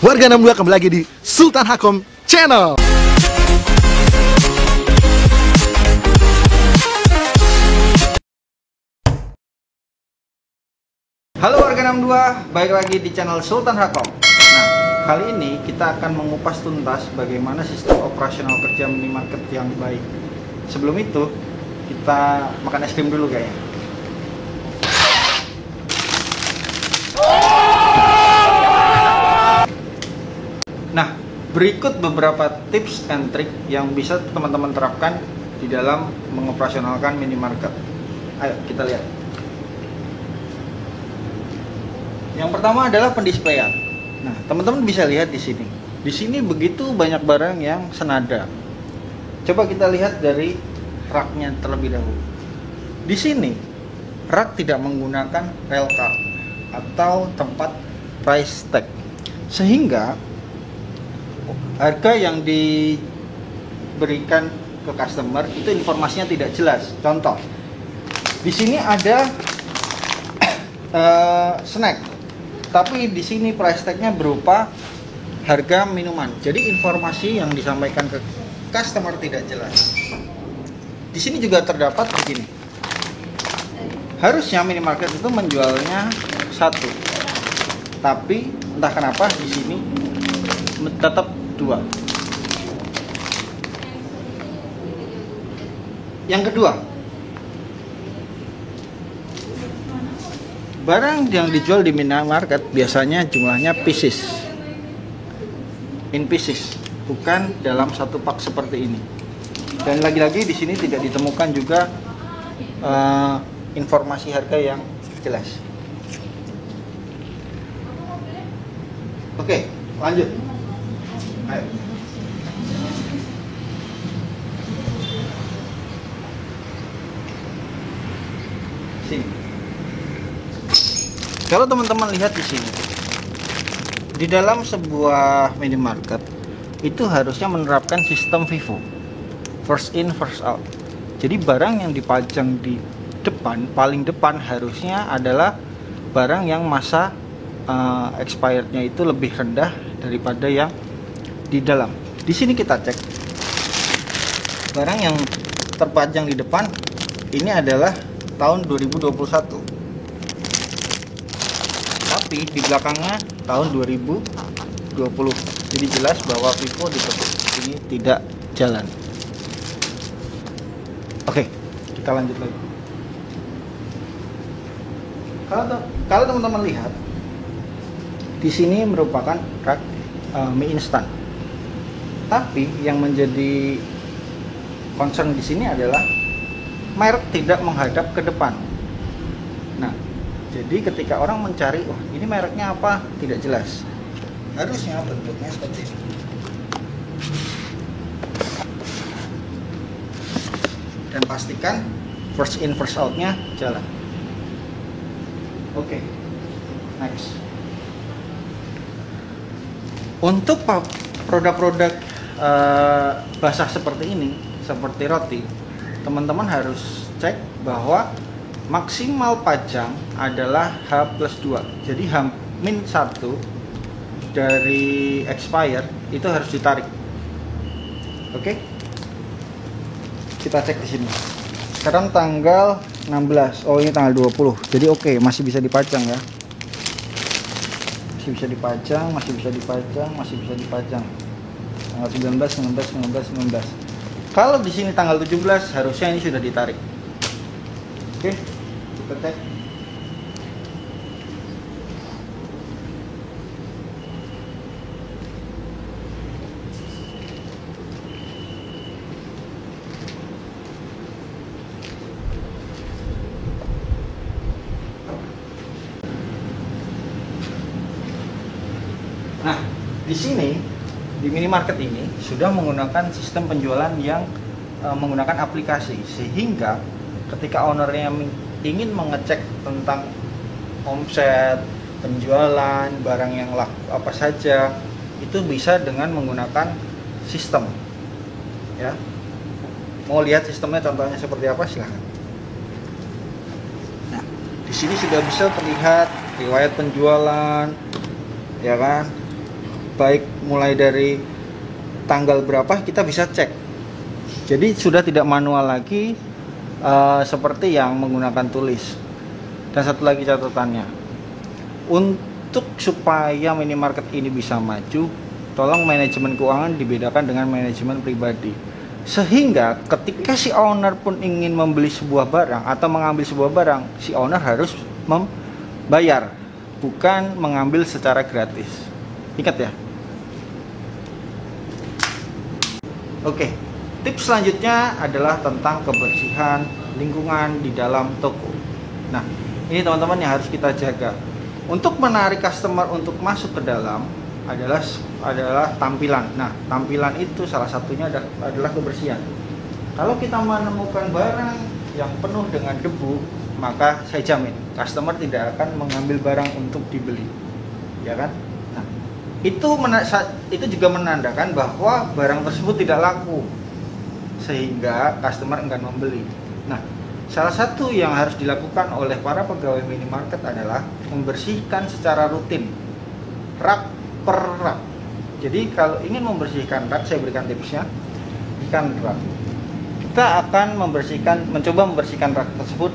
Warga 62 kembali lagi di Sultan Hakom Channel. Halo warga 62, balik lagi di channel Sultan Hakom. Nah, kali ini kita akan mengupas tuntas bagaimana sistem operasional kerja minimarket yang baik. Sebelum itu, kita makan es krim dulu kayaknya. Nah, berikut beberapa tips and trik yang bisa teman-teman terapkan di dalam mengoperasionalkan minimarket. Ayo kita lihat. Yang pertama adalah pendisplayan. Nah, teman-teman bisa lihat di sini. Di sini begitu banyak barang yang senada. Coba kita lihat dari raknya terlebih dahulu. Di sini rak tidak menggunakan rail card atau tempat price tag, sehingga harga yang diberikan ke customer itu informasinya tidak jelas. Contoh, di sini ada snack, tapi di sini price tag-nya berupa harga minuman. Jadi informasi yang disampaikan ke customer tidak jelas. Di sini juga terdapat begini. Harusnya minimarket itu menjualnya satu, tapi entah kenapa di sini tetap dua. Yang kedua, barang yang dijual di minimarket biasanya jumlahnya pieces, in pieces, bukan dalam satu pak seperti ini. Dan lagi-lagi di sini tidak ditemukan juga informasi harga yang jelas. Oke, lanjut. Ayo. Sini. Kalau teman-teman lihat di sini, di dalam sebuah minimarket itu harusnya menerapkan sistem FIFO, first in first out. Jadi barang yang dipajang di depan, paling depan harusnya adalah barang yang masa expirednya itu lebih rendah daripada yang di dalam. Di sini kita cek barang yang terpajang di depan ini adalah tahun 2021, tapi di belakangnya tahun 2020. Jadi jelas bahwa FIFO di tempat ini tidak jalan. Oke, kita lanjut lagi. Kalau teman-teman lihat, di sini merupakan rak mie instan. Tapi yang menjadi concern di sini adalah merek tidak menghadap ke depan. Nah, jadi ketika orang mencari, wah ini mereknya apa? Tidak jelas. Harusnya bentuknya seperti ini. Dan pastikan first in first out-nya jalan. Oke, next. Untuk produk-produk basah seperti ini, seperti roti, teman-teman harus cek bahwa maksimal pajang adalah H+2. Jadi H-1 dari expire itu harus ditarik. Oke? Kita cek di sini. Sekarang tanggal 16. Oh, ini tanggal 20. Jadi oke, masih bisa dipajang ya. Masih bisa dipajang, masih bisa dipajang, masih bisa dipajang. Tanggal 19, 19, 19, 19. Kalau di sini tanggal 17, harusnya ini sudah ditarik. Oke, kita cek. Nah, di sini di minimarket ini sudah menggunakan sistem penjualan yang menggunakan aplikasi, sehingga ketika ownernya ingin mengecek tentang omset, penjualan, barang yang laku apa saja, itu bisa dengan menggunakan sistem. Ya, mau lihat sistemnya contohnya seperti apa, silahkan. Nah, di sini sudah bisa terlihat riwayat penjualan, ya kan? baik mulai dari tanggal berapa kita bisa cek. Jadi sudah tidak manual lagi seperti yang menggunakan tulis. Dan satu lagi catatannya, untuk supaya minimarket ini bisa maju, tolong manajemen keuangan dibedakan dengan manajemen pribadi. Sehingga ketika si owner pun ingin membeli sebuah barang atau mengambil sebuah barang, si owner harus membayar, bukan mengambil secara gratis. Ingat ya. Oke, tips selanjutnya adalah tentang kebersihan lingkungan di dalam toko. Nah, ini teman-teman yang harus kita jaga. Untuk menarik customer untuk masuk ke dalam adalah tampilan. Nah, tampilan itu salah satunya adalah kebersihan. Kalau kita menemukan barang yang penuh dengan debu, maka saya jamin customer tidak akan mengambil barang untuk dibeli, ya kan? Nah, itu juga menandakan bahwa barang tersebut tidak laku, sehingga customer enggan membeli. Nah, salah satu yang harus dilakukan oleh para pegawai minimarket adalah membersihkan secara rutin rak per rak. Jadi kalau ingin membersihkan rak, saya berikan tipsnya. Bersihkan rak. Kita akan mencoba membersihkan rak tersebut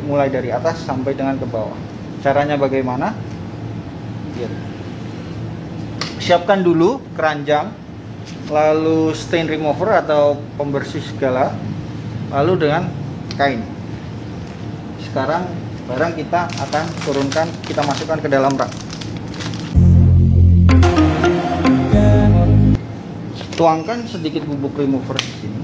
mulai dari atas sampai dengan ke bawah. Caranya bagaimana? Siapkan dulu keranjang, lalu stain remover atau pembersih segala, lalu dengan kain. Sekarang barang kita akan turunkan, kita masukkan ke dalam rak. Tuangkan sedikit bubuk remover di sini.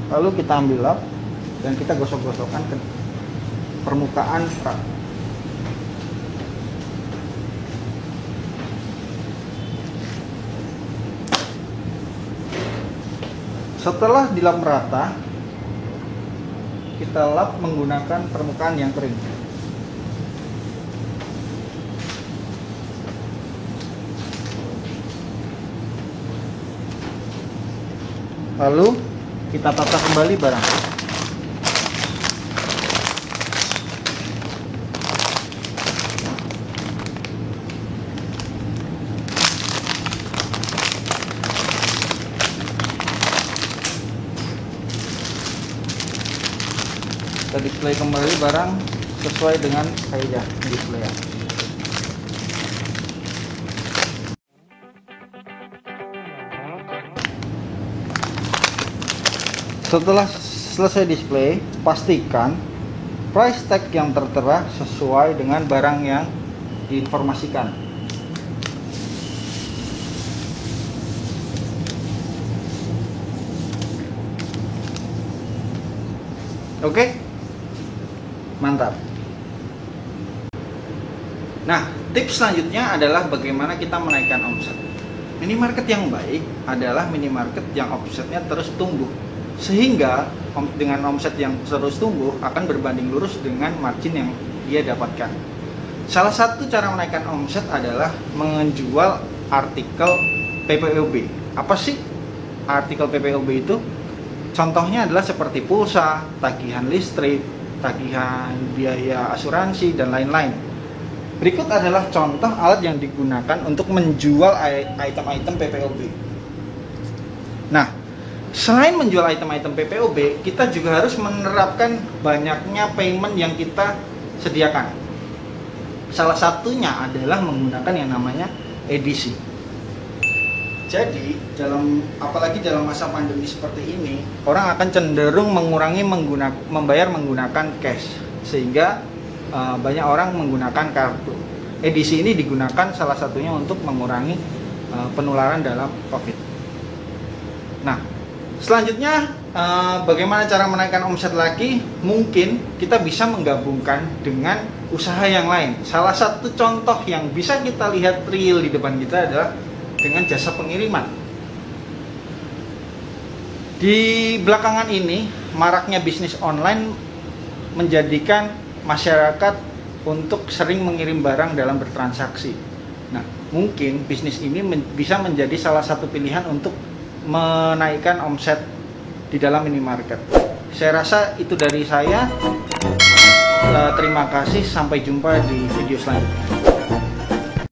Lalu kita ambil lap dan kita gosok-gosokkan ke permukaan rak. Setelah dilap merata, kita lap menggunakan permukaan yang kering. Lalu kita tata kembali barang. Kita display kembali barang sesuai dengan kaidah display. Setelah selesai display, pastikan price tag yang tertera sesuai dengan barang yang diinformasikan. Oke? Mantap. Nah, tips selanjutnya adalah bagaimana kita menaikkan omset. Minimarket yang baik adalah minimarket yang omsetnya terus tumbuh. Sehingga dengan omset yang terus tumbuh akan berbanding lurus dengan margin yang dia dapatkan. Salah satu cara menaikkan omset adalah menjual artikel PPOB. Apa sih artikel PPOB itu? Contohnya adalah seperti pulsa, tagihan listrik, tagihan biaya asuransi, dan lain-lain. Berikut adalah contoh alat yang digunakan untuk menjual item-item PPOB. Nah, selain menjual item-item PPOB, kita juga harus menerapkan banyaknya payment yang kita sediakan. Salah satunya adalah menggunakan yang namanya edisi. Jadi, apalagi dalam masa pandemi seperti ini, orang akan cenderung membayar menggunakan cash, sehingga banyak orang menggunakan kartu. Edisi ini digunakan salah satunya untuk mengurangi penularan dalam COVID. Nah, selanjutnya, bagaimana cara menaikkan omset lagi? Mungkin kita bisa menggabungkan dengan usaha yang lain. Salah satu contoh yang bisa kita lihat real di depan kita adalah dengan jasa pengiriman. Di belakangan ini, maraknya bisnis online menjadikan masyarakat untuk sering mengirim barang dalam bertransaksi. Nah, mungkin bisnis ini bisa menjadi salah satu pilihan untuk menaikkan omset di dalam minimarket. Saya rasa itu dari saya. Terima kasih, sampai jumpa di video selanjutnya.